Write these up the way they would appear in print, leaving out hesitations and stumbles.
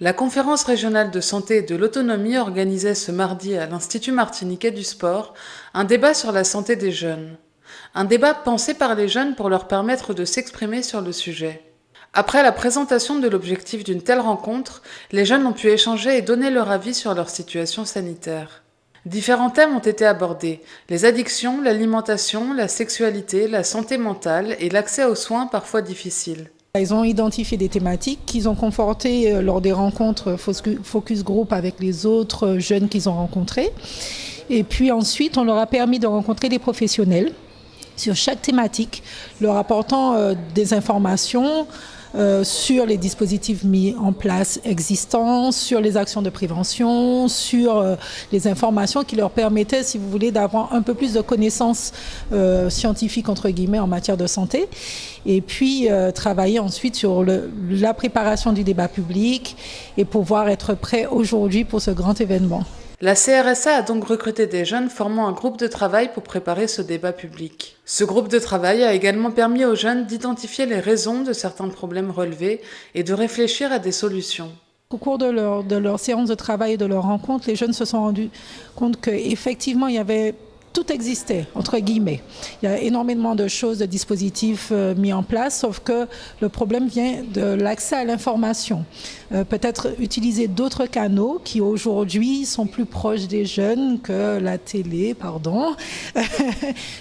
La conférence régionale de santé et de l'autonomie organisait ce mardi à l'Institut martiniquais du sport un débat sur la santé des jeunes. Un débat pensé par les jeunes pour leur permettre de s'exprimer sur le sujet. Après la présentation de l'objectif d'une telle rencontre, les jeunes ont pu échanger et donner leur avis sur leur situation sanitaire. Différents thèmes ont été abordés: les addictions, l'alimentation, la sexualité, la santé mentale et l'accès aux soins parfois difficiles. Ils ont identifié des thématiques qu'ils ont confortées lors des rencontres focus group avec les autres jeunes qu'ils ont rencontrés. Et puis ensuite, on leur a permis de rencontrer des professionnels sur chaque thématique, leur apportant des informations sur les dispositifs mis en place existants, sur les actions de prévention, sur les informations qui leur permettaient, si vous voulez, d'avoir un peu plus de connaissances scientifiques, entre guillemets, en matière de santé. Et puis travailler ensuite sur la préparation du débat public et pouvoir être prêt aujourd'hui pour ce grand événement. La CRSA a donc recruté des jeunes formant un groupe de travail pour préparer ce débat public. Ce groupe de travail a également permis aux jeunes d'identifier les raisons de certains problèmes relevés et de réfléchir à des solutions. Au cours de leur séance de travail et de leur rencontre, les jeunes se sont rendus compte qu'effectivement, tout existait, entre guillemets. Il y a énormément de choses, de dispositifs mis en place, sauf que le problème vient de l'accès à l'information. Peut-être utiliser d'autres canaux qui aujourd'hui sont plus proches des jeunes que la télé, pardon.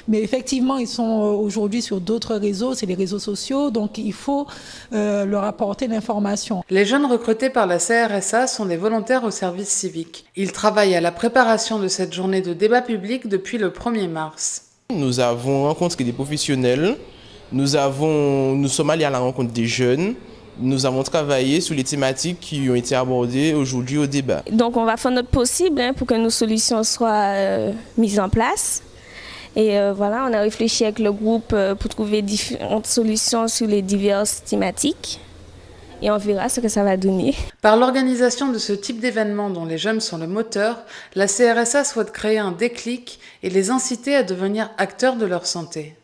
Mais effectivement, ils sont aujourd'hui sur d'autres réseaux, c'est les réseaux sociaux, donc il faut leur apporter l'information. Les jeunes recrutés par la CRSA sont des volontaires au service civique. Ils travaillent à la préparation de cette journée de débat public depuis le 1er mars. Nous avons rencontré des professionnels, nous sommes allés à la rencontre des jeunes, nous avons travaillé sur les thématiques qui ont été abordées aujourd'hui au débat. Donc on va faire notre possible pour que nos solutions soient mises en place. Et voilà, on a réfléchi avec le groupe pour trouver différentes solutions sur les diverses thématiques. Et on verra ce que ça va donner. Par l'organisation de ce type d'événement dont les jeunes sont le moteur, la CRSA souhaite créer un déclic et les inciter à devenir acteurs de leur santé.